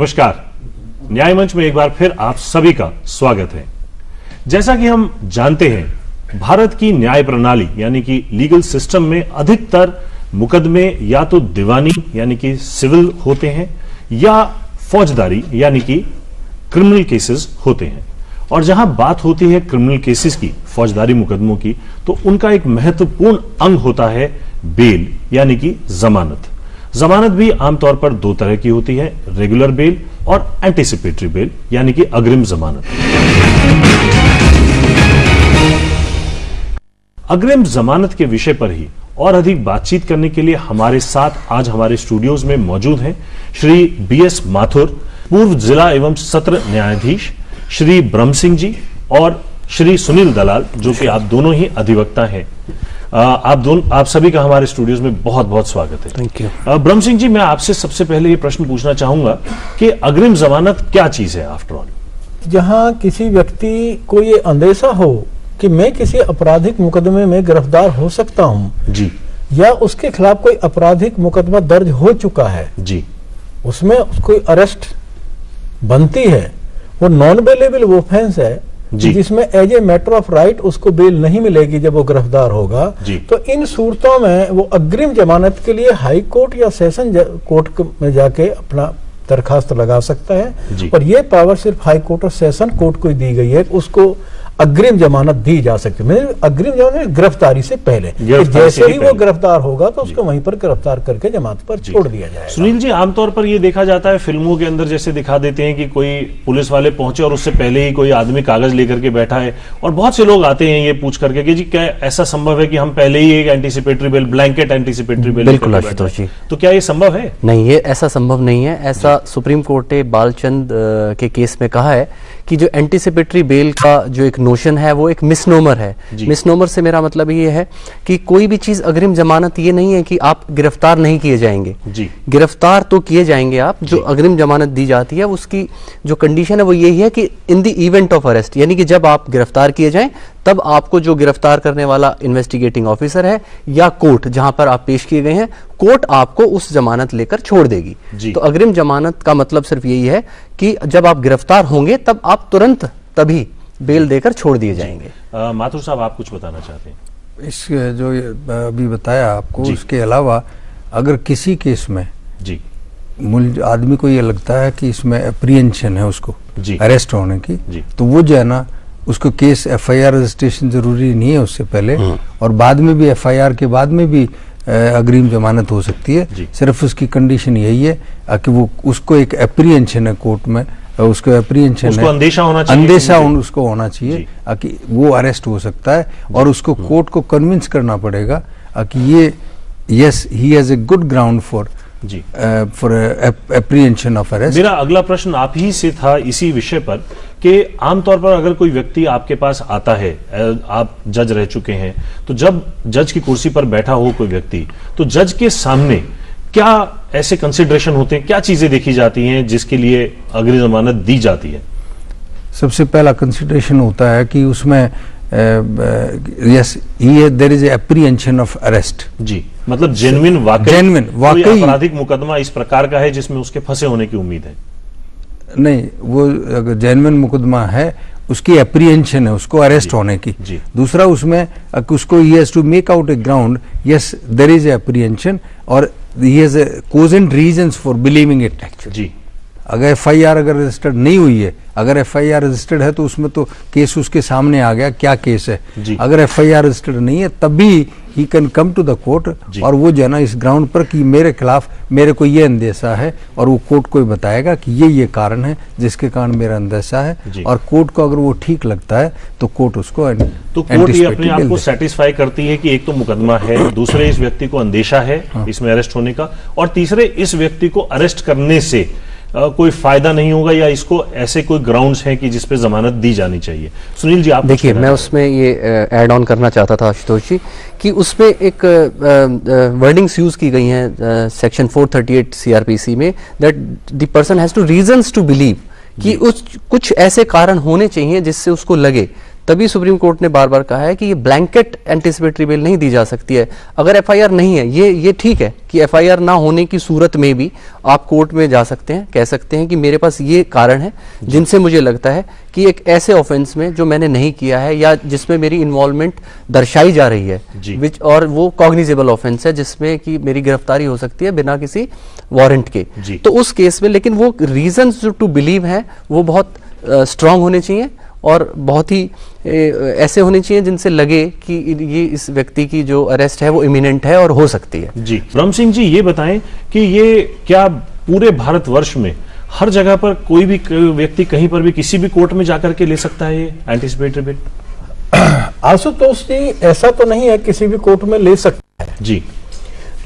नमस्कार। न्याय मंच में एक बार फिर आप सभी का स्वागत है। जैसा कि हम जानते हैं, भारत की न्याय प्रणाली यानी कि लीगल सिस्टम में अधिकतर मुकदमे या तो दीवानी यानी कि सिविल होते हैं या फौजदारी यानी कि क्रिमिनल केसेस होते हैं। और जहां बात होती है क्रिमिनल केसेस की, फौजदारी मुकदमों की, तो उनका एक महत्वपूर्ण अंग होता है बेल यानी कि जमानत। जमानत भी आमतौर पर दो तरह की होती है, रेगुलर बेल और एंटीसिपेटरी बेल यानी कि अग्रिम जमानत। अग्रिम जमानत के विषय पर ही और अधिक बातचीत करने के लिए हमारे साथ आज हमारे स्टूडियोज में मौजूद हैं श्री बीएस माथुर, पूर्व जिला एवं सत्र न्यायाधीश, श्री ब्रह्म सिंह जी और श्री सुनील दलाल, जो कि आप दोनों ही अधिवक्ता हैं। आप सभी का हमारे स्टूडियोज में बहुत बहुत स्वागत है। Thank you. ब्रह्म सिंह जी, मैं आपसे सबसे पहले ये प्रश्न पूछना चाहूंगा कि अग्रिम जमानत क्या चीज है आफ्टर ऑल? जहां किसी व्यक्ति को ये अंदेशा हो कि मैं किसी आपराधिक मुकदमे में गिरफ्तार हो सकता हूं जी, या उसके खिलाफ कोई आपराधिक मुकदमा दर्ज हो चुका है जी, उसमें कोई अरेस्ट बनती है, वो नॉन बेलेबल ऑफेंस है जिसमें as a matter of right उसको बेल नहीं मिलेगी जब वो गिरफ्तार होगा। तो इन सूरतों में वो अग्रिम जमानत के लिए हाई कोर्ट या सेशन कोर्ट में जाके अपना दरखास्त लगा सकता है। और ये पावर सिर्फ हाई कोर्ट और सेशन कोर्ट को ही दी गई है, उसको अग्रिम जमानत दी जा सकती है। अग्रिम जमानत गिरफ्तारी से पहले, जैसे ही वो गिरफ्तार होगा तो उसको वहीं पर गिरफ्तार करके जमानत पर छोड़ दिया जाएगा। सुनील जी, आमतौर पर ये देखा जाता है फिल्मों के अंदर, जैसे दिखा देते हैं कि कोई पुलिस वाले पहुंचे और उससे पहले ही कोई आदमी कागज लेकर के बैठा है और बहुत से लोग आते हैं ये पूछ करके कि जी क्या ऐसा संभव है कि हम पहले ही एक anticipatory bail, blanket anticipatory bail? बिल्कुल आशुतोष जी, तो क्या ये संभव है? नहीं, ये ऐसा संभव नहीं है। ऐसा सुप्रीम कोर्ट ने बालचंद के केस में कहा है कि जो एंटीसिपेटरी बेल का जो एक नोशन है वो एक मिसनोमर है। मिसनोमर से मेरा मतलब ये है कि कोई भी चीज अग्रिम जमानत ये नहीं है कि आप गिरफ्तार नहीं किए जाएंगे। गिरफ्तार तो किए जाएंगे आप। जो अग्रिम जमानत दी जाती है उसकी जो कंडीशन है वो यही है कि in the event of arrest, यानी कि जब आप गिरफ्तार किए जाएं तब आपको जो गिरफ्तार करने वाला इन्वेस्टिगेटिंग ऑफिसर है या कोर्ट जहां पर आप पेश किए गए हैं, कोर्ट आपको उस जमानत लेकर छोड़ देगी। तो अग्रिम जमानत का मतलब सिर्फ यही है कि जब आप गिरफ्तार होंगे तब आप तुरंत तभी बेल देकर छोड़ दिए जाएंगे। माथुर साहब, आप कुछ बताना चाहते हैं? इस जो अभी बताया आपको, उसके अलावा अगर किसी केस में जी आदमी को ये लगता है कि इसमें अप्रीहेंशन है उसको अरेस्ट होने की, तो वो जो है ना, उसको केस एफआईआर रजिस्ट्रेशन जरूरी नहीं है उससे पहले, और बाद में भी एफआईआर के बाद में भी अग्रिम जमानत हो सकती है। सिर्फ उसकी कंडीशन यही है कि वो उसको एक एप्रीहेंशन है कोर्ट में, उसको एप्रीहेंशन है, अंदेशा होना उसको होना चाहिए कि वो अरेस्ट हो सकता है, और उसको कोर्ट को कन्विंस करना पड़ेगा कि ये yes he has a good ground for apprehension of arrest. मेरा अगला प्रश्न आप ही से था इसी विषय पर कि आमतौर पर अगर कोई व्यक्ति आपके पास आता है, आप जज रह चुके हैं, तो जब जज की कुर्सी पर बैठा हो कोई व्यक्ति, तो जज के सामने क्या ऐसे कंसिडरेशन होते हैं, क्या चीजें देखी जाती हैं जिसके लिए अग्रिम जमानत दी जाती है? सबसे पहला कंसिडरेशन होता है कि उसमें yes there is apprehension of arrest. जी, मतलब जेन्युइन वाकई आपराधिक मुकदमा इस प्रकार का है जिसमें उसके फंसे होने की उम्मीद है? नहीं, वो अगर जेन्युइन मुकदमा है, उसकी एप्रीहेंशन है उसको अरेस्ट होने की। दूसरा उसमें उसको he has to make out a ground, yes there is apprehension, और he has cogent reasons for believing it actually. अगर एफआईआर अगर रजिस्टर्ड नहीं हुई है, अगर एफआईआर रजिस्टर्ड है तो उसमें तो केस उसके सामने आ गया क्या केस है। अगर एफआईआर रजिस्टर्ड नहीं है तब भी ही can come to the court, और वो जो है ना इस ग्राउंड पर कि मेरे खिलाफ मेरे को ये अंदेशा है, और वो कोर्ट को बताएगा कि ये कारण है जिसके कारण मेरा अंदेशा है, और कोर्ट को अगर वो ठीक लगता है तो कोर्ट उसको कोर्ट ये अपने आप को सेटिस्फाई करती है कि एक तो मुकदमा है, दूसरे इस व्यक्ति को अंदेशा है इसमें अरेस्ट होने का, और तीसरे इस व्यक्ति को अरेस्ट करने से कोई फायदा नहीं होगा, या इसको ऐसे कोई ग्राउंड्स हैं कि जिसपे जमानत दी जानी चाहिए। सुनील जी, आप देखिए, मैं उसमें ये ऐड ऑन करना चाहता था आशुतोष जी कि उसमें एक वर्डिंग्स यूज की गई हैं सेक्शन 438 सीआरपीसी में, that the person has to reasons to believe कि कुछ ऐसे कारण होने चाहिए जिससे उसको लगे तभी सुप्रीम कोर्ट ने बार बार कहा है कि ये ब्लैंकेट एंटिसिपेटरी बेल नहीं दी जा सकती है। अगर एफआईआर नहीं है, ये ठीक है कि एफआईआर ना होने की सूरत में भी आप कोर्ट में जा सकते हैं, कह सकते हैं कि मेरे पास ये कारण है जिनसे मुझे लगता है कि एक ऐसे ऑफेंस में जो मैंने नहीं किया है या जिसमें मेरी इन्वॉल्वमेंट दर्शाई जा रही है, विच और वो कॉग्निजेबल ऑफेंस है जिसमें कि मेरी गिरफ्तारी हो सकती है बिना किसी वारंट के, तो उस केस में लेकिन वो रीजंस जो टू बिलीव हैं वो बहुत स्ट्रांग होने चाहिए और बहुत ही ऐसे होने चाहिए जिनसे लगे कि ये इस व्यक्ति की जो अरेस्ट है वो इमिनेंट है और हो सकती है। जी ब्रह्म सिंह जी, ये बताएं कि ये क्या पूरे भारतवर्ष में हर जगह पर कोई भी व्यक्ति कहीं पर भी किसी भी कोर्ट में जाकर के ले सकता है ये एंटिसिपेटरी बिल? आशुतोष जी, ऐसा तो नहीं है किसी भी कोर्ट में ले सकता है जी,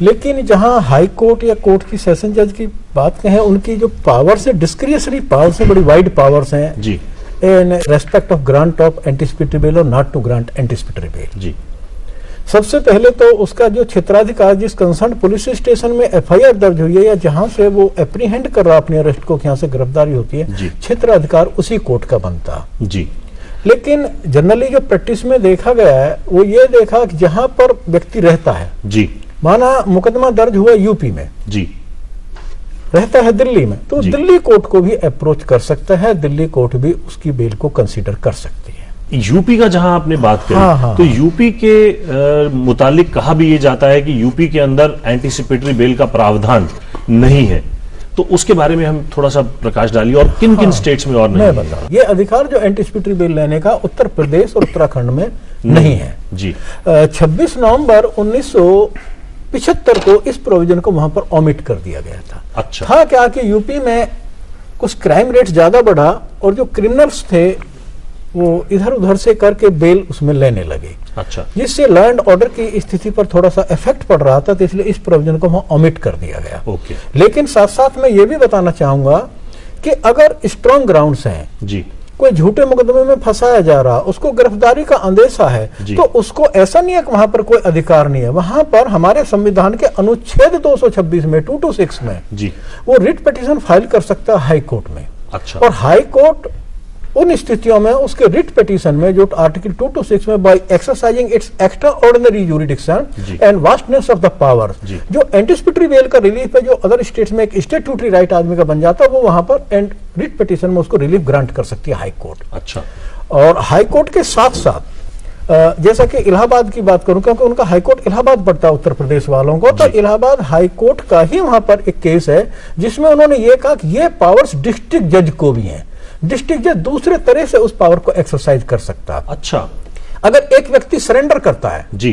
लेकिन जहां हाई कोर्ट या कोर्ट की सेशन जज की बात कहें, उनकी जो पावर्स है, डिस्क्रिशनरी पावर्स है, बड़ी वाइड पावर्स हैं जी, in respect of grant of anticipatory bail और not to grant anticipatory bail जी। सबसे पहले तो उसका जो क्षेत्राधिकार, जिस कंसर्न पुलिस स्टेशन में एफआईआर दर्ज हुई है या जहां से वो एप्रीहेंड कर रहा अपने अरेस्ट को, यहां से गिरफ्तारी होती है, क्षेत्राधिकार उसी कोर्ट का बनता जी। लेकिन जनरली जो प्रैक्टिस में देखा गया है वो ये देखा कि जहां पर व्यक्ति रहता है जी, माना मुकदमा दर्ज हुआ यूपी में जी, रहता है दिल्ली में, तो दिल्ली कोर्ट को भी अप्रोच कर सकता है, दिल्ली कोर्ट भी उसकी बेल को कंसीडर कर सकती है। यूपी का जहां आपने बात करी, तो यूपी के मुतालिक कहा भी ये जाता है कि यूपी के अंदर एंटिसिपेटरी बेल का प्रावधान नहीं है, तो उसके बारे में हम थोड़ा सा प्रकाश डालिए और किन किन स्टेट्स में और नहीं है। ये अधिकार जो एंटिसिपेटरी बेल लेने का उत्तर प्रदेश और उत्तराखंड में नहीं है जी। 26 नवंबर 1975 को इस प्रोविजन को वहां पर ओमिट कर दिया गया था। अच्छा, था क्या कि यूपी में कुछ क्राइम रेट ज्यादा बढ़ा और जो क्रिमिनल्स थे वो इधर उधर से करके बेल उसमें लेने लगे, अच्छा, जिससे लॉ एंड ऑर्डर की स्थिति पर थोड़ा सा इफेक्ट पड़ रहा था, तो इसलिए इस प्रोविजन को वहां ओमिट कर दिया गया। ओके। लेकिन साथ साथ मैं ये भी बताना चाहूंगा कि अगर स्ट्रांग ग्राउंड्स हैं जी, कोई झूठे मुकदमे में फंसाया जा रहा, उसको गिरफ्तारी का अंदेशा है, तो उसको ऐसा नहीं है कि वहां पर कोई अधिकार नहीं है। वहां पर हमारे संविधान के अनुच्छेद 226 में 226 में जी वो रिट पिटीशन फाइल कर सकता है हाई कोर्ट में। अच्छा। और हाई कोर्ट उन स्थितियों में उसके रिट पिटीशन में जो आर्टिकल 226 में by exercising its extraordinary jurisdiction and vastness of the power, जो एंटिसिपेटरी बेल का रिलीफ है जो अदर स्टेट्स में एक स्टैट्यूटरी राइट आदमी का बन जाता है, वो वहां पर रिट पिटीशन में उसको रिलीफ ग्रांट कर सकती है हाई कोर्ट। अच्छा। और हाई कोर्ट के साथ साथ जैसा कि इलाहाबाद की बात करूं, क्योंकि उनका हाई कोर्ट इलाहाबाद पड़ता है उत्तर प्रदेश वालों को, तो इलाहाबाद हाई कोर्ट का ही वहां पर एक केस है जिसमें उन्होंने ये कहा कि ये पावर्स डिस्ट्रिक्ट जज को भी हैं, डिस्ट्रिक्ट जज दूसरे तरह से उस पावर को एक्सरसाइज कर सकता है। अच्छा। अगर एक व्यक्ति सरेंडर करता है जी,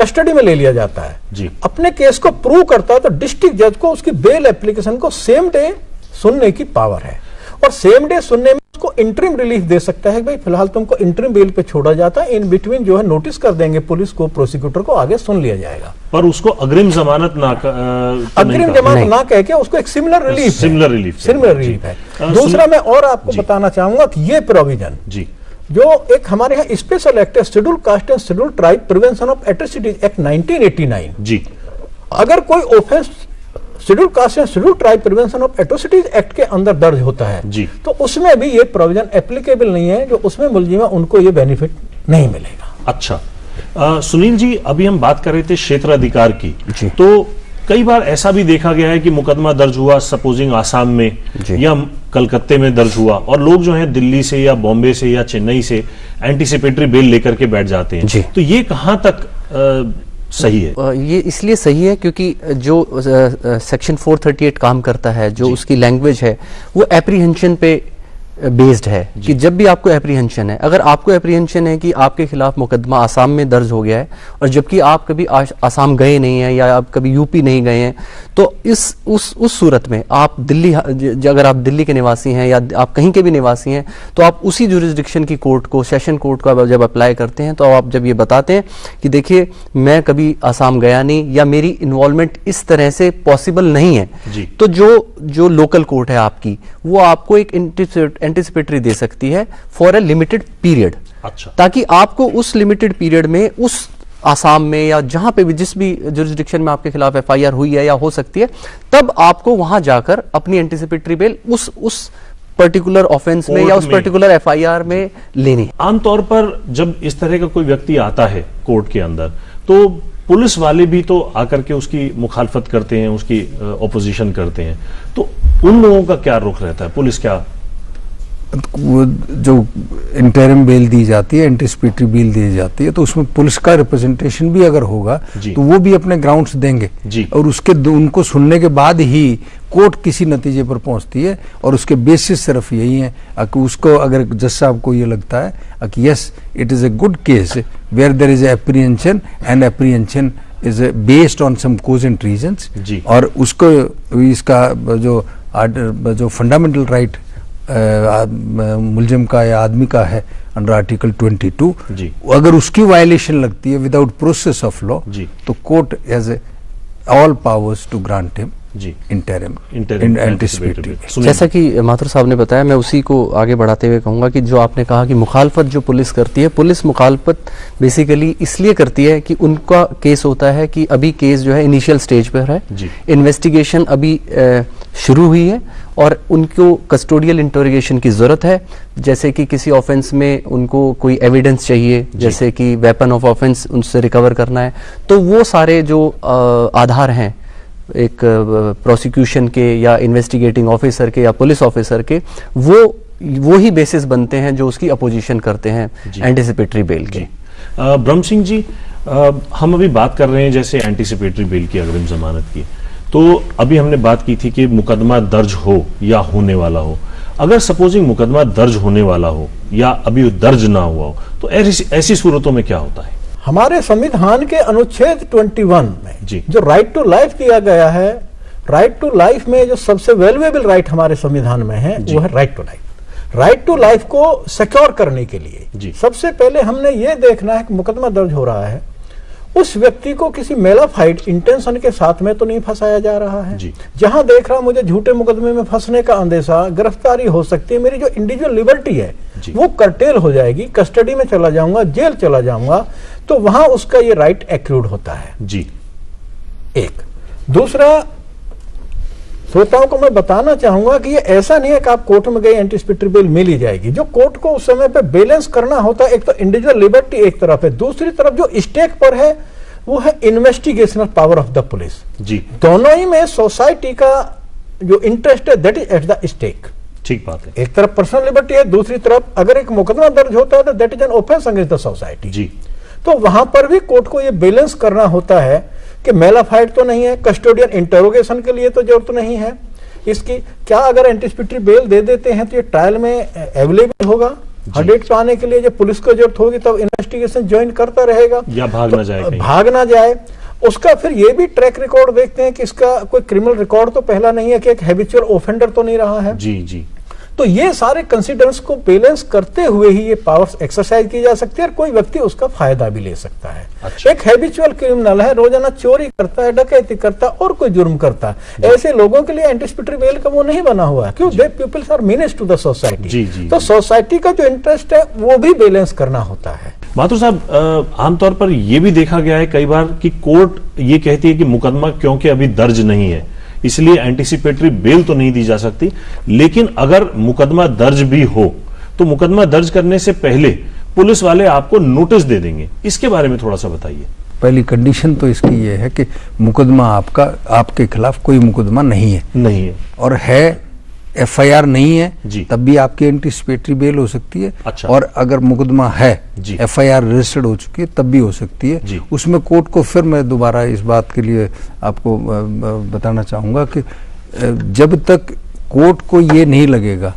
कस्टडी में ले लिया जाता है जी, अपने केस को प्रूव करता है, तो डिस्ट्रिक्ट जज को उसकी बेल एप्लीकेशन को सेम डे सुनने की पावर है और सेम डे सुनने में उसको इंटरिम रिलीफ दे सकता है। भाई फिलहाल तुमको इंटरिम बेल पे छोड़ा जाता है, इन बिटवीन जो है नोटिस कर देंगे पुलिस को, प्रोसिक्यूटर को, आगे सुन लिया जाएगा। पर उसको अग्रिम जमानत ना कह के उसको एक सिमिलर रिलीफ है। दूसरा मैं और आपको बताना चाहूंगा कि ये प्रोविजन जी जो एक हमारे यहाँ स्पेशल एक्ट है, schedule caste and schedule tribe prevention of atrocities act 1989 जी, अगर कोई offence schedule caste and schedule tribe prevention of atrocities act के अंदर दर्ज होता है जी, तो उसमें भी ये प्रोविजन एप्लीकेबल नहीं है, जो उसमें मुलजिमा उनको ये बेनिफिट नहीं मिलेगा। अच्छा। सुनील जी, अभी हम बात कर रहे थे क्षेत्राधिकार की, तो कई बार ऐसा भी देखा गया है कि मुकदमा दर्ज हुआ सपोजिंग आसाम में या कलकत्ते में दर्ज हुआ और लोग जो हैं दिल्ली से या बॉम्बे से या चेन्नई से एंटिसिपेटरी बेल लेकर के बैठ जाते हैं, तो ये कहां तक सही है? ये इसलिए सही है क्योंकि जो सेक्शन 438 काम करता है, जो उसकी लैंग्वेज है वो एप्रीहेंशन पे बेस्ड है कि जब भी आपको एप्रीहेंशन है, अगर आपको एप्रीहेंशन है कि आपके खिलाफ मुकदमा आसाम में दर्ज हो गया है और जबकि आप कभी आसाम गए नहीं हैं या आप कभी यूपी नहीं गए हैं, तो उस सूरत में आप दिल्ली, अगर आप दिल्ली के निवासी हैं या आप कहीं के भी निवासी हैं, तो आप उसी जुरिस्डिक्शन की कोर्ट को, सेशन कोर्ट को जब अप्लाई करते हैं, तो आप जब ये बताते हैं कि देखिए मैं कभी आसाम गया नहीं या मेरी इन्वॉल्वमेंट इस तरह से पॉसिबल नहीं है, तो जो लोकल कोर्ट है आपकी, वो आपको एक एंटिसिपेटरी दे सकती है फॉर ए लिमिटेड पीरियड। अच्छा। ताकि आपको उस लिमिटेड पीरियड में उस आसाम में या जहां पे भी जिस भी जुरिस्डिक्शन में आपके खिलाफ एफआईआर हुई है या हो सकती है, तब आपको वहां जाकर अपनी एंटिसिपेटरी बेल उस पर्टिकुलर ऑफेंस में या उस पर्टिकुलर एफआईआर में लेनी। आमतौर पर जब इस तरह का कोई व्यक्ति आता है कोर्ट के अंदर, तो पुलिस वाले भी तो आकर के उसकी मुखालफत करते हैं, उसकी ऑपोजिशन करते हैं, तो उन लोगों का क्या रुख रहता है? पुलिस क्या, वो जो इंटरिम बेल दी जाती है, एंटिसिपेटरी बेल दी जाती है, तो उसमें पुलिस का रिप्रेजेंटेशन भी अगर होगा तो वो भी अपने ग्राउंड्स देंगे और उसके उनको सुनने के बाद ही कोर्ट किसी नतीजे पर पहुंचती है। और उसके बेसिस सिर्फ यही है कि उसको, अगर जज साहब को ये लगता है कि yes it is a good case where there is apprehension and apprehension is based on some cogent reasons, और उसको इसका जो फंडामेंटल राइट मुलजिम का या आदमी का है अंडर आर्टिकल 22, अगर उसकी वायलेशन लगती है विदाउट प्रोसेस ऑफ लॉ, तो court has all powers to grant him interim anticipatory. जैसा कि माथुर साहब ने बताया, मैं उसी को आगे बढ़ाते हुए कहूंगा कि जो आपने कहा कि मुखालफत जो पुलिस करती है, पुलिस मुखालफत बेसिकली इसलिए करती है कि उनका केस होता है कि अभी केस जो है इनिशियल स्टेज पर है, इन्वेस्टिगेशन अभी शुरू हुई है और उनको कस्टोडियल इंटरोगेशन की जरूरत है। जैसे कि किसी ऑफेंस में उनको कोई एविडेंस चाहिए, जैसे कि वेपन ऑफ ऑफेंस उनसे रिकवर करना है, तो वो सारे जो आधार हैं एक प्रोसिक्यूशन के या इन्वेस्टिगेटिंग ऑफिसर के या पुलिस ऑफिसर के, वो ही बेसिस बनते हैं जो उसकी अपोजिशन करते हैं एंटिसिपेटरी बेल के। ब्रह्म सिंह जी, हम अभी बात कर रहे हैं जैसे एंटिसिपेटरी बेल की, अग्रिम जमानत की, तो अभी हमने बात की थी कि मुकदमा दर्ज हो या होने वाला हो। अगर सपोजिंग मुकदमा दर्ज होने वाला हो या अभी दर्ज ना हुआ हो, तो ऐसी सूरतों में क्या होता है? हमारे संविधान के अनुच्छेद 21 में जो राइट टू लाइफ दिया गया है, राइट टू लाइफ में जो सबसे वैल्यूएबल राइट हमारे संविधान में है वो है right to life. Right to life को सिक्योर करने के लिए सबसे पहले हमने ये देखना है कि मुकदमा दर्ज हो रहा है, उस व्यक्ति को किसी मेलाफाइड इंटेंशन के साथ में तो नहीं फंसाया जा रहा है। जहां देख रहा मुझे झूठे मुकदमे में फंसने का अंदेशा, गिरफ्तारी हो सकती है, मेरी जो इंडिविजुअल लिबर्टी है वो कर्टेल हो जाएगी, कस्टडी में चला जाऊंगा, जेल चला जाऊंगा, तो वहां उसका ये राइट एक्रूड होता है। एक दूसरा, श्रोताओं को मैं बताना चाहूंगा कि ये ऐसा नहीं है कि आप कोर्ट में गए एंटिसिपेटरी बेल मिल ही जाएगी। जो कोर्ट को उस समय पे बैलेंस करना होता है, एक तो इंडिविजुअल लिबर्टी एक तरफ है, दूसरी तरफ जो स्टेक पर है वो है investigational power of the police. दोनों ही में सोसाइटी का जो इंटरेस्ट है that is at the stake. ठीक बात है। एक तरफ पर्सनल लिबर्टी है, दूसरी तरफ अगर एक मुकदमा दर्ज होता है तो that is an offence against the society. तो वहां पर भी कोर्ट को ये बैलेंस करना होता है कि मेलाफाइड तो नहीं है, कस्टोडियल इंटरोगेशन के लिए तो जरूरत नहीं है इसकी। क्या अगर एंटिसिपेटरी बेल दे देते हैं तो ये ट्रायल में अवेलेबल होगा? हडेट पाने के लिए जब पुलिस को जरूरत होगी तब इन्वेस्टिगेशन ज्वाइन करता रहेगा या भाग ना जाए। उसका फिर ये भी ट्रैक रिकॉर्ड देखते हैं कि इसका कोई क्रिमिनल रिकॉर्ड तो पहला नहीं है कि एक हैबिचुअल ऑफेंडर तो नहीं रहा है। तो ये सारे कंसिडरेंस को बैलेंस करते हुए ही ये पावर्स एक्सरसाइज की जा सकती है और कोई व्यक्ति उसका फायदा भी ले सकता है। एक हैबिचुअल क्रिमिनल है, रोजाना चोरी करता है, डकैती करता है और कोई जुर्म करता है, ऐसे लोगों के लिए एंटिसिपेटरी बेल का वो नहीं बना हुआ है। क्यों? They peoples are menace to the society. तो सोसाइटी का जो इंटरेस्ट है वो भी बैलेंस करना होता है। माथुर साहब, आमतौर पर यह भी देखा गया है कई बार कि कोर्ट ये कहती है कि मुकदमा क्योंकि अभी दर्ज नहीं है इसलिए एंटिसिपेटरी बेल तो नहीं दी जा सकती, लेकिन अगर मुकदमा दर्ज भी हो तो मुकदमा दर्ज करने से पहले पुलिस वाले आपको नोटिस दे देंगे। इसके बारे में थोड़ा सा बताइए। पहली कंडीशन तो इसकी ये है कि मुकदमा आपके खिलाफ कोई मुकदमा नहीं है और है एफआईआर नहीं है तब भी आपकी एंटिसिपेटरी बेल हो सकती है। और अगर मुकदमा है, एफआईआर रजिस्टर्ड हो चुकी है तब भी हो सकती है। उसमें कोर्ट को फिर मैं दोबारा इस बात के लिए आपको बताना चाहूंगा कि जब तक कोर्ट को ये नहीं लगेगा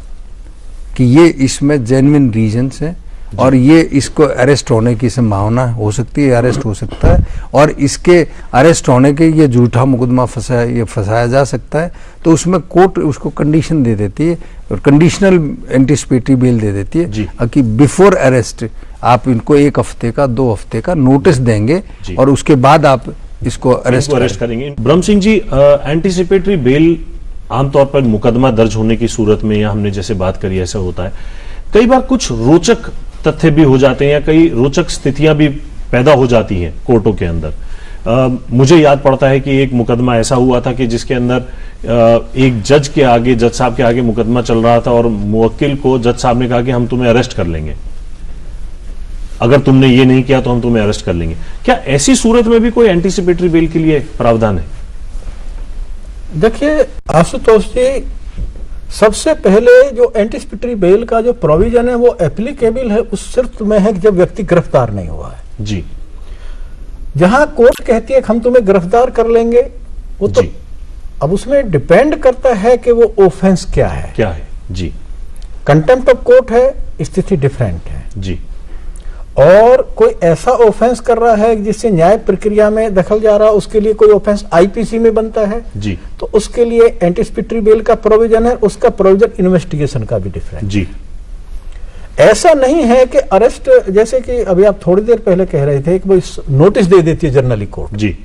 कि ये इसमें जेन्युइन रीजंस हैं और ये इसको अरेस्ट होने की संभावना हो सकती है, अरेस्ट हो सकता है और इसके अरेस्ट होने के ये झूठा मुकदमा फंसाया जा सकता है, तो उसमें कोर्ट उसको कंडीशन दे देती है और कंडीशनल एंटिसिपेटरी बेल दे देती है कि बिफोर अरेस्ट आप इनको 1 हफ्ते का 2 हफ्ते का नोटिस देंगे और उसके बाद आप इसको अरेस्ट करेंगे। ब्रह्म सिंह जी, एंटिसिपेटरी बेल आमतौर पर मुकदमा दर्ज होने की सूरत में, या हमने जैसे बात करी ऐसा होता है, कई बार कुछ रोचक तथ्य भी हो जाते हैं या कई रोचक स्थितियां भी पैदा हो जाती हैं कोर्टों के अंदर। मुझे याद पड़ता है कि एक मुकदमा ऐसा हुआ था कि जिसके अंदर एक जज के आगे, जज साहब के आगे मुकदमा चल रहा था और मुवक्किल को जज साहब ने कहा कि हम तुम्हें अरेस्ट कर लेंगे, अगर तुमने ये नहीं किया तो हम तुम्हें अरेस्ट कर लेंगे। क्या ऐसी सूरत में भी कोई एंटीसिपेटरी बेल के लिए प्रावधान है? देखिए आशुतोष जी, सबसे पहले जो एंटीसिपेटरी बेल का जो प्रोविजन है वो एप्लीकेबल है उस शर्त में है कि जब व्यक्ति गिरफ्तार नहीं हुआ है। जी। जहां कोर्ट कहती है कि हम तुम्हें गिरफ्तार कर लेंगे, वो तो अब उसमें डिपेंड करता है कि वो ऑफेंस क्या है। जी। कंटेम्प्ट ऑफ कोर्ट है, स्थिति डिफरेंट है जी। और कोई ऐसा ऑफेंस कर रहा है जिससे न्याय प्रक्रिया में दखल जा रहा है, उसके लिए कोई ऑफेंस आईपीसी में बनता है जी, तो उसके लिए एंटीसिपेटरी बेल का प्रोविजन है, उसका प्रोविजन इन्वेस्टिगेशन का भी डिफरेंट जी। ऐसा नहीं है कि अरेस्ट, जैसे कि अभी आप थोड़ी देर पहले कह रहे थे कि वो नोटिस दे देती है जनरली कोर्ट जी,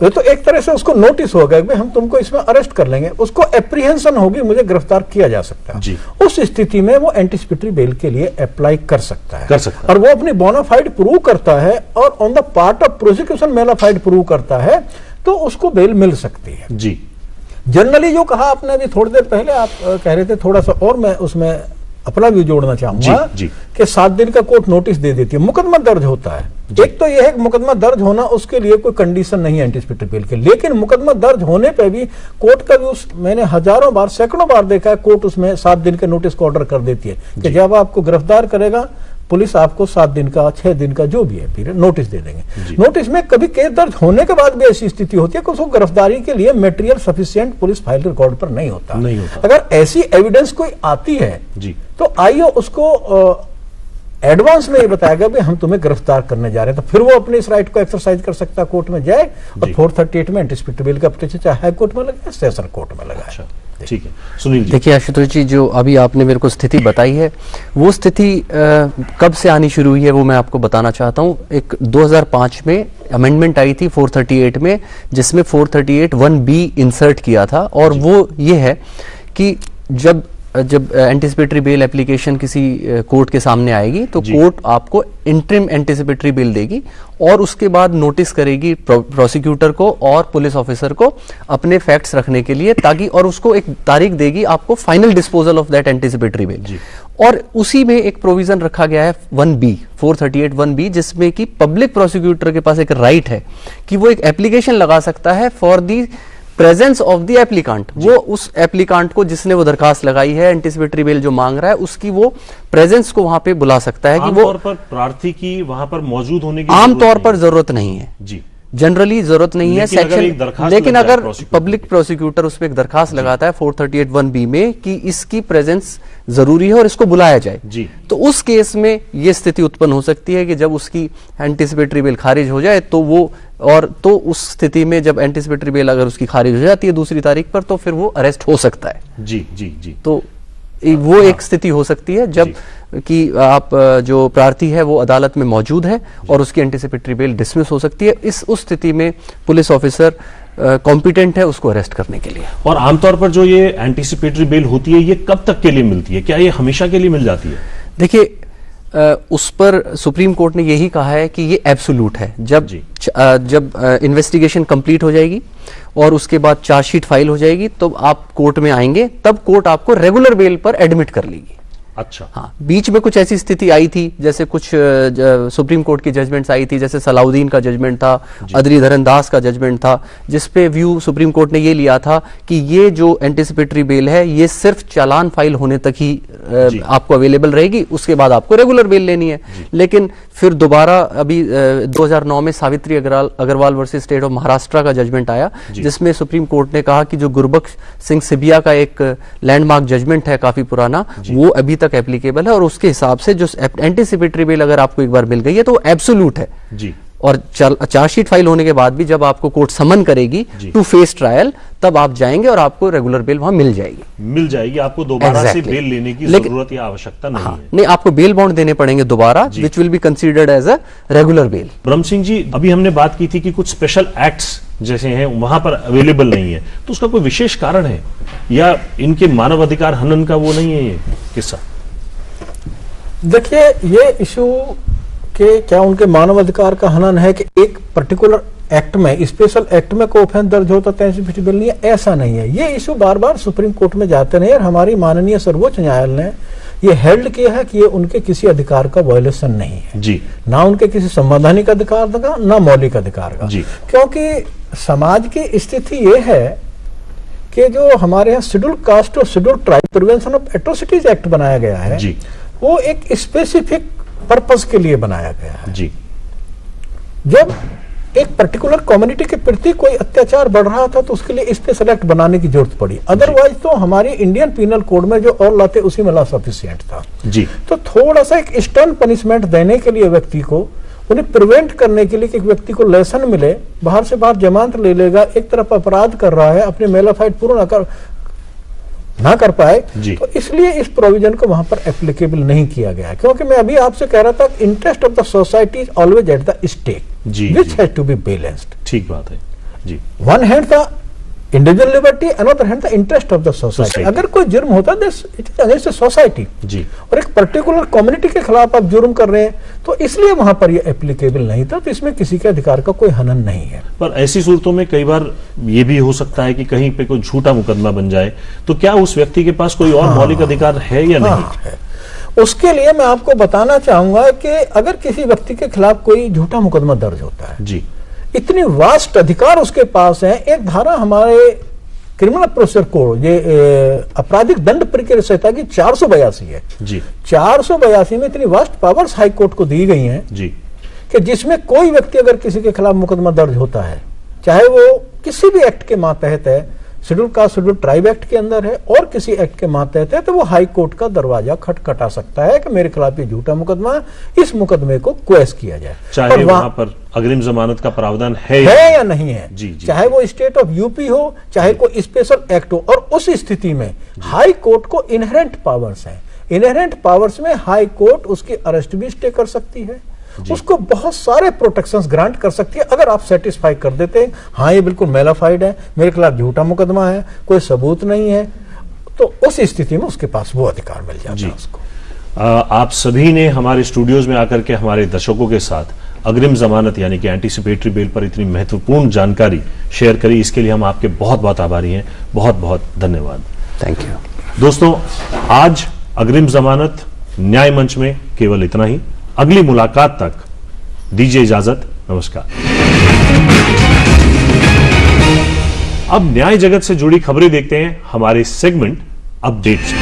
तो एक तरह से उसको नोटिस होगा कि हम तुमको इसमें अरेस्ट कर लेंगे, उसको एप्रीहेंशन होगी, मुझे गिरफ्तार किया जा सकता है जी। उस स्थिति में वो एंटीसिपेटरी बेल के लिए अप्लाई कर सकता है, और वो अपनी बोनाफाइड प्रूव करता है और on the part of prosecution mala fide prove करता है तो उसको बेल मिल सकती है जी। जनरली जो कहा आपने अभी थोड़ी देर पहले, आप कह रहे थे थोड़ा सा और मैं उसमें अपना व्यू जोड़ना चाहूंगा कि 7 दिन का कोर्ट नोटिस दे देती है, मुकदमा दर्ज होता है। एक तो यह है कि मुकदमा दर्ज होना उसके लिए कोई कंडीशन नहीं है एंटीसिपेटरी बेल के, लेकिन मुकदमा दर्ज होने पे भी कोर्ट का भी मैंने हजारों बार, सैकड़ों बार देखा है, कोर्ट उसमें 7 दिन के नोटिस को ऑर्डर कर देती है कि जब आपको गिरफ्तार करेगा पुलिस आपको 7 दिन का, 6 दिन का जो भी है पीरियड नोटिस दे देंगे। नोटिस में कभी केस दर्ज होने के बाद भी ऐसी स्थिति होती है कि उसको गिरफ्तारी के लिए material sufficient police file record पर नहीं होता। अगर ऐसी एविडेंस कोई आती है जी, तो आइए उसको एडवांस में ये बताएगा भी हम तुम्हें गिरफ्तार करने जा रहे हैं, तो फिर वो अपने इस राइट को एक्सरसाइज कर सकता है, कोर्ट में जाए और 438 में एंटीसिपेटरी बेल का पिटीशन चाहे हाई कोर्ट में लगाए, सेशन कोर्ट में लगाए। ठीक है सुनील जी। देखिए आशुतोष जी, जो अभी आपने मेरे को स्थिति बताई है वो स्थिति कब से आनी शुरू हुई है वो मैं आपको बताना चाहता हूँ। एक 2005 में अमेंडमेंट आई थी 438 में, जिसमें 438 1B इंसर्ट किया था और वो ये है कि जब एंटीसिपेटरी बेल एप्लीकेशन किसी कोर्ट के सामने आएगी तो कोर्ट आपको इंटरिम एंटीसिपेटरी बेल देगी और उसके बाद नोटिस करेगी प्रोसिक्यूटर को और पुलिस ऑफिसर को अपने फैक्ट्स रखने के लिए, ताकि और उसको एक तारीख देगी आपको final disposal of that anticipatory bail. और उसी में एक प्रोविजन रखा गया है 1B 438 1B, जिसमें कि पब्लिक प्रोसिक्यूटर के पास एक राइट है कि वो एक एप्लीकेशन लगा सकता है for the presence of the applicant. वो उस एप्लीकांट को जिसने वो दरखास्त लगाई है, एंटीसिपेटरी बेल जो मांग रहा है, उसकी वो प्रेजेंस को वहां पे बुला सकता है कि वो आमतौर पर प्रार्थी की वहां पर मौजूद होने की आमतौर पर जरूरत नहीं है जी, जनरली जरूरत नहीं है सेक्शन। लेकिन अगर पब्लिक प्रोसिक्यूटर उस पर एक दरखास्त लगाता है 438 1B में कि इसकी प्रेजेंस जरूरी है और इसको बुलाया जाए जी, तो उस केस में यह स्थिति उत्पन्न हो सकती है कि जब उसकी एंटीसिपेटरी बेल खारिज हो जाए तो वो, और तो उस स्थिति में जब एंटीसिपेटरी बेल अगर उसकी खारिज हो जाती है दूसरी तारीख पर तो फिर वो अरेस्ट हो सकता है जी जी जी। तो वो एक स्थिति हो सकती है जब कि आप जो प्रार्थी है वो अदालत में मौजूद है और उसकी एंटीसिपेटरी बेल डिसमिस हो सकती है। उस स्थिति में पुलिस ऑफिसर कॉम्पिटेंट है उसको अरेस्ट करने के लिए। और आमतौर पर जो ये एंटीसिपेटरी बेल होती है ये कब तक के लिए मिलती है, क्या ये हमेशा के लिए मिल जाती है? देखिए उस पर सुप्रीम कोर्ट ने यही कहा है कि ये एब्सोल्यूट है। जब इन्वेस्टिगेशन कंप्लीट हो जाएगी और उसके बाद चार्जशीट फाइल हो जाएगी तो आप कोर्ट में आएंगे, तब कोर्ट आपको रेगुलर बेल पर एडमिट कर लेगी। अच्छा हाँ, बीच में कुछ ऐसी स्थिति आई थी, जैसे कुछ सुप्रीम कोर्ट की जजमेंट्स आई थी, जैसे सलाउद्दीन का जजमेंट था, अदरीधरन दास का जजमेंट था, जिसपे व्यू सुप्रीम कोर्ट ने ये लिया था कि ये जो एंटीसिपेटरी बेल है ये सिर्फ चालान फाइल होने तक ही आपको अवेलेबल रहेगी, उसके बाद आपको रेगुलर बेल लेनी है। लेकिन फिर दोबारा अभी 2009 में Savitri Agarwal versus state of Maharashtra का जजमेंट आया, जिसमें सुप्रीम कोर्ट ने कहा कि जो गुरबख्श सिंह सिबिया का एक लैंडमार्क जजमेंट है काफी पुराना, वो अभी तक एप्लीकेबल है और उसके हिसाब से जो एंटीसिपेटरी बेल अगर आपको एक बार मिल गई है तो एब्सोल्यूट है जी। और चार्जशीट फाइल होने के बाद भी जब आपको कोर्ट समन करेगी टू फेस ट्रायल, तब आप जाएंगे और आपको रेगुलर बेल वहां मिल जाएगी। आपको दोबारा से बेल लेने की जरूरत या आवश्यकता नहीं है। नहीं, आपको बेल बॉन्ड देने पड़ेंगे दोबारा, which will be considered as a regular bail. Brahm Singh जी, अभी हमने बात की थी कि कुछ स्पेशल एक्ट्स जैसे हैं वहां पर अवेलेबल नहीं है, तो उसका कोई विशेष कारण है या इनके मानव अधिकार हनन का वो नहीं है ये किस्सा? देखिए, ये इशू कि क्या उनके मानव अधिकार का हनन है कि एक पर्टिकुलर एक्ट में, स्पेशल एक्ट में कोई ऑफेंस दर्ज होता है एंटीसिपेटरी बिल नहीं है, ऐसा नहीं है। ये इशू बार बार सुप्रीम कोर्ट में जाते रहे और हमारी माननीय सर्वोच्च न्यायालय ने ये हेल्ड किया है कि ये उनके किसी अधिकार का वायलेशन नहीं है जी, ना उनके किसी संवैधानिक अधिकार का, ना मौलिक अधिकार का जी। क्योंकि समाज की स्थिति ये है कि जो हमारे यहाँ शेड्यूल कास्ट और schedule tribe prevention of atrocities act बनाया गया है जी, वो एक स्पेसिफिक पर्पस के लिए बनाया गया है जी। जब एक पर्टिकुलर कम्युनिटी के प्रति कोई अत्याचार बढ़ रहा था तो उसके लिए स्पेशल एक्ट बनाने की जरूरत पड़ी, अदरवाइज तो हमारी इंडियन पीनल कोड में जो और लाते उसी में ला सफिशिएंट था जी। तो थोड़ा सा एक स्टर्न पनिशमेंट देने के लिए व्यक्ति को, उन्हें प्रिवेंट करने के लिए कि एक व्यक्ति को लेसन मिले, बाहर से बाहर जमानत ले लेगा, एक तरफ अपराध कर रहा है, अपने मेलाफाइड पूर्ण ना कर पाए, तो इसलिए इस प्रोविजन को वहां पर एप्लीकेबल नहीं किया गया। क्योंकि मैं अभी आपसे कह रहा था, interest of the society is always at the stake, which has to be balanced. ठीक बात है जी। One hand the individual liberty, another hand the interest of the society. अगर कोई जुर्म होता है it is against the society जी, और एक पर्टिकुलर कम्युनिटी के खिलाफ आप जुर्म कर रहे हैं तो इसलिए वहां पर ये एप्लीकेबल नहीं था, तो इसमें किसी के अधिकार का कोई हनन नहीं है। पर ऐसी सूरतों में कई बार ये भी हो सकता है कि कहीं पे कोई झूठा मुकदमा बन जाए, तो क्या उस व्यक्ति के पास कोई और मौलिक अधिकार है या नहीं है? उसके लिए मैं आपको बताना चाहूंगा कि अगर किसी व्यक्ति के खिलाफ कोई झूठा मुकदमा दर्ज होता है जी, इतनी वास्ट अधिकार उसके पास है। एक धारा हमारे क्रिमिनल प्रोसीजर कोड, ये आपराधिक दंड प्रक्रिया संहिता की 482 है जी। 482 में इतनी वास्ट पावर्स हाई कोर्ट को दी गई हैं जी, कि जिसमें कोई व्यक्ति अगर किसी के खिलाफ मुकदमा दर्ज होता है, चाहे वो किसी भी एक्ट के तहत है, schedule caste schedule tribe act के अंदर है और किसी एक्ट के तहत है, तो वो हाई कोर्ट का दरवाजा खटखटा सकता है कि मेरे खिलाफ ये झूठा मुकदमा, इस मुकदमे को क्वेश किया जाए, चाहे वहां पर अग्रिम जमानत का प्रावधान है या नहीं है जी, जी। चाहे वो स्टेट ऑफ यूपी हो, चाहे कोई स्पेशल एक्ट हो, और उस स्थिति में हाई कोर्ट को इनहेरेंट पावर्स हैं। इनहेरेंट पावर्स में हाई कोर्ट उसकी अरेस्ट भी स्टे कर सकती है, उसको बहुत सारे प्रोटेक्शंस ग्रांट कर सकती है, अगर आप सेटिस्फाई कर देते हैं हाँ ये बिल्कुल मेलाफाइड है, मेरे खिलाफ झूठा मुकदमा है, कोई सबूत नहीं है, तो उस स्थिति में उसके पास वो अधिकार मिल जाता है उसको। आप सभी ने हमारे स्टूडियोज में आकर के हमारे दर्शकों के साथ अग्रिम जमानत यानी कि एंटीसिपेटरी बेल पर इतनी महत्वपूर्ण जानकारी शेयर करी, इसके लिए हम आपके बहुत बहुत आभारी हैं। बहुत बहुत धन्यवाद। Thank you. दोस्तों, आज अग्रिम जमानत न्याय मंच में केवल इतना ही। अगली मुलाकात तक दीजिए इजाजत। नमस्कार। अब न्याय जगत से जुड़ी खबरें देखते हैं हमारे सेगमेंट अपडेट्स में।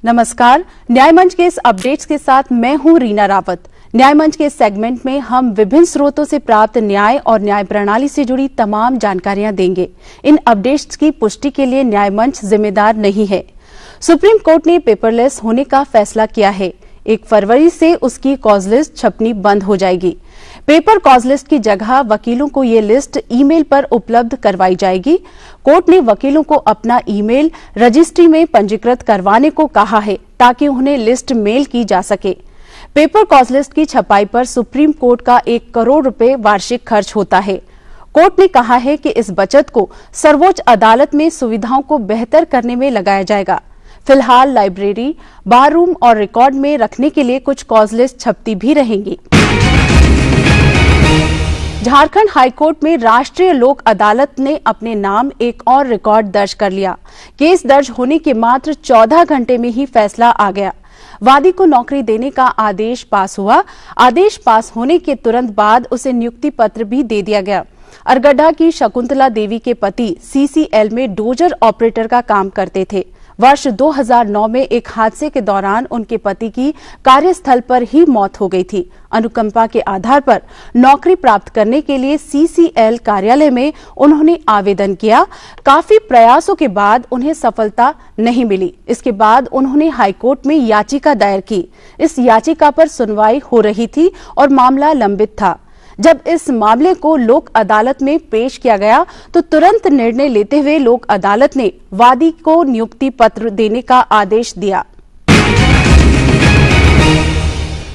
नमस्कार, न्याय मंच के इस अपडेट्स के साथ मैं हूं रीना रावत। न्याय मंच के इस सेगमेंट में हम विभिन्न स्रोतों से प्राप्त न्याय और न्याय प्रणाली से जुड़ी तमाम जानकारियां देंगे। इन अपडेट्स की पुष्टि के लिए न्याय मंच जिम्मेदार नहीं है। सुप्रीम कोर्ट ने पेपरलेस होने का फैसला किया है। 1 फरवरी से उसकी कॉज लिस्ट छपनी बंद हो जाएगी। पेपर कॉज लिस्ट की जगह वकीलों को ये लिस्ट ईमेल पर उपलब्ध करवाई जाएगी। कोर्ट ने वकीलों को अपना ईमेल रजिस्ट्री में पंजीकृत करवाने को कहा है ताकि उन्हें लिस्ट मेल की जा सके। पेपर कॉज लिस्ट की छपाई पर सुप्रीम कोर्ट का 1 करोड़ रुपए वार्षिक खर्च होता है। कोर्ट ने कहा है कि इस बचत को सर्वोच्च अदालत में सुविधाओं को बेहतर करने में लगाया जाएगा। फिलहाल लाइब्रेरी, बार रूम और रिकॉर्ड में रखने के लिए कुछ कॉज लिस्ट छपती भी रहेंगी। झारखंड हाईकोर्ट में राष्ट्रीय लोक अदालत ने अपने नाम एक और रिकॉर्ड दर्ज कर लिया। केस दर्ज होने के मात्र 14 घंटे में ही फैसला आ गया। वादी को नौकरी देने का आदेश पास हुआ। आदेश पास होने के तुरंत बाद उसे नियुक्ति पत्र भी दे दिया गया। अरगड्ढा की शकुंतला देवी के पति सीसीएल में डोजर ऑपरेटर का काम करते थे। वर्ष 2009 में एक हादसे के दौरान उनके पति की कार्यस्थल पर ही मौत हो गई थी। अनुकंपा के आधार पर नौकरी प्राप्त करने के लिए सीसीएल कार्यालय में उन्होंने आवेदन किया। काफी प्रयासों के बाद उन्हें सफलता नहीं मिली। इसके बाद उन्होंने हाईकोर्ट में याचिका दायर की। इस याचिका पर सुनवाई हो रही थी और मामला लंबित था। जब इस मामले को लोक अदालत में पेश किया गया तो तुरंत निर्णय लेते हुए लोक अदालत ने वादी को नियुक्ति पत्र देने का आदेश दिया।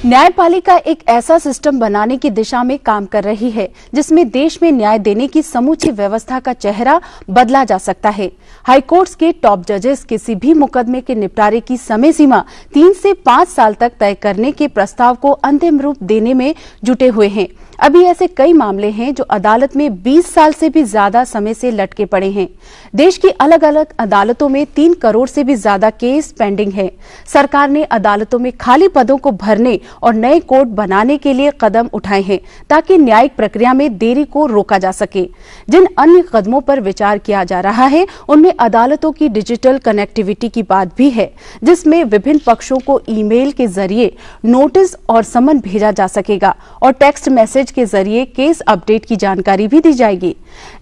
न्यायपालिका एक ऐसा सिस्टम बनाने की दिशा में काम कर रही है जिसमें देश में न्याय देने की समूची व्यवस्था का चेहरा बदला जा सकता है। हाईकोर्ट्स के टॉप जजेस किसी भी मुकदमे के निपटारे की समय सीमा 3 से 5 साल तक तय करने के प्रस्ताव को अंतिम रूप देने में जुटे हुए हैं। अभी ऐसे कई मामले हैं जो अदालत में 20 साल से भी ज्यादा समय से लटके पड़े हैं। देश की अलग अलग अदालतों में 3 करोड़ से भी ज्यादा केस पेंडिंग है। सरकार ने अदालतों में खाली पदों को भरने और नए कोर्ट बनाने के लिए कदम उठाए हैं ताकि न्यायिक प्रक्रिया में देरी को रोका जा सके। जिन अन्य कदमों पर विचार किया जा रहा है उनमें अदालतों की डिजिटल कनेक्टिविटी की बात भी है, जिसमें विभिन्न पक्षों को ईमेल के जरिए नोटिस और समन भेजा जा सकेगा और टेक्स्ट मैसेज के जरिए केस अपडेट की जानकारी भी दी जाएगी।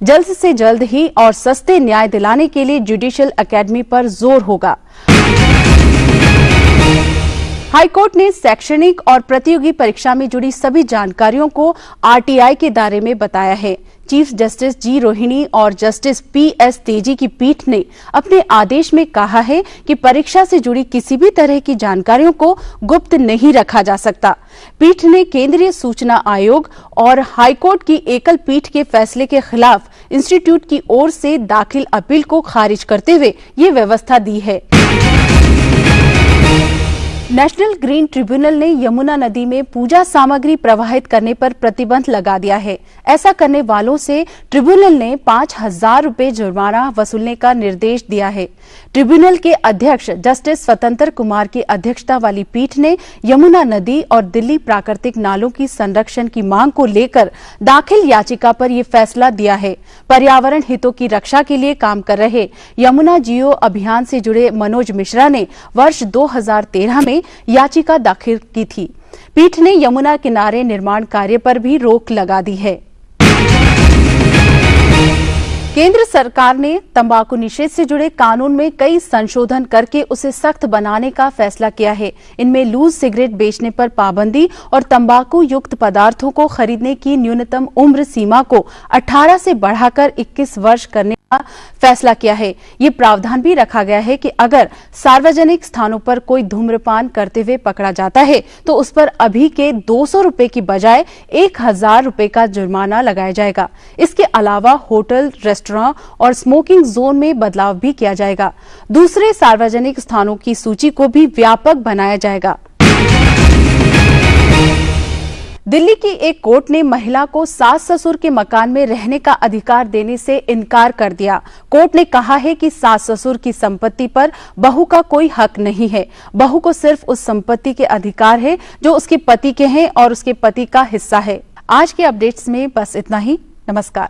जल्द से जल्द ही और सस्ते न्याय दिलाने के लिए जुडिशियल एकेडमी पर जोर होगा। हाईकोर्ट ने शैक्षणिक और प्रतियोगी परीक्षा में जुड़ी सभी जानकारियों को आरटीआई के दायरे में बताया है। चीफ जस्टिस जी रोहिणी और जस्टिस पीएस तेजी की पीठ ने अपने आदेश में कहा है कि परीक्षा से जुड़ी किसी भी तरह की जानकारियों को गुप्त नहीं रखा जा सकता। पीठ ने केंद्रीय सूचना आयोग और हाईकोर्ट की एकल पीठ के फैसले के खिलाफ इंस्टीट्यूट की ओर से दाखिल अपील को खारिज करते हुए ये व्यवस्था दी है। नेशनल ग्रीन ट्रिब्यूनल ने यमुना नदी में पूजा सामग्री प्रवाहित करने पर प्रतिबंध लगा दिया है। ऐसा करने वालों से ट्रिब्यूनल ने 5,000 रुपए जुर्माना वसूलने का निर्देश दिया है। ट्रिब्यूनल के अध्यक्ष जस्टिस स्वतंत्र कुमार की अध्यक्षता वाली पीठ ने यमुना नदी और दिल्ली प्राकृतिक नालों की संरक्षण की मांग को लेकर दाखिल याचिका पर यह फैसला दिया है। पर्यावरण हितों की रक्षा के लिए काम कर रहे यमुना जियो अभियान से जुड़े मनोज मिश्रा ने वर्ष 2013 में याचिका दाखिल की थी। पीठ ने यमुना किनारे निर्माण कार्य पर भी रोक लगा दी है। केंद्र सरकार ने तंबाकू निषेध से जुड़े कानून में कई संशोधन करके उसे सख्त बनाने का फैसला किया है। इनमें लूज सिगरेट बेचने पर पाबंदी और तंबाकू युक्त पदार्थों को खरीदने की न्यूनतम उम्र सीमा को 18 से बढ़ाकर 21 वर्ष करने का फैसला किया है। ये प्रावधान भी रखा गया है कि अगर सार्वजनिक स्थानों पर कोई धूम्रपान करते हुए पकड़ा जाता है तो उस पर अभी के 200 रुपए की बजाय 1,000 रुपए का जुर्माना लगाया जाएगा। इसके अलावा होटल, रेस्टोरेंट और स्मोकिंग जोन में बदलाव भी किया जाएगा। दूसरे सार्वजनिक स्थानों की सूची को भी व्यापक बनाया जाएगा। दिल्ली की एक कोर्ट ने महिला को सास ससुर के मकान में रहने का अधिकार देने से इनकार कर दिया। कोर्ट ने कहा है कि सास ससुर की संपत्ति पर बहू का कोई हक नहीं है। बहू को सिर्फ उस संपत्ति के अधिकार है जो उसके पति के हैं और उसके पति का हिस्सा है। आज के अपडेट्स में बस इतना ही। नमस्कार।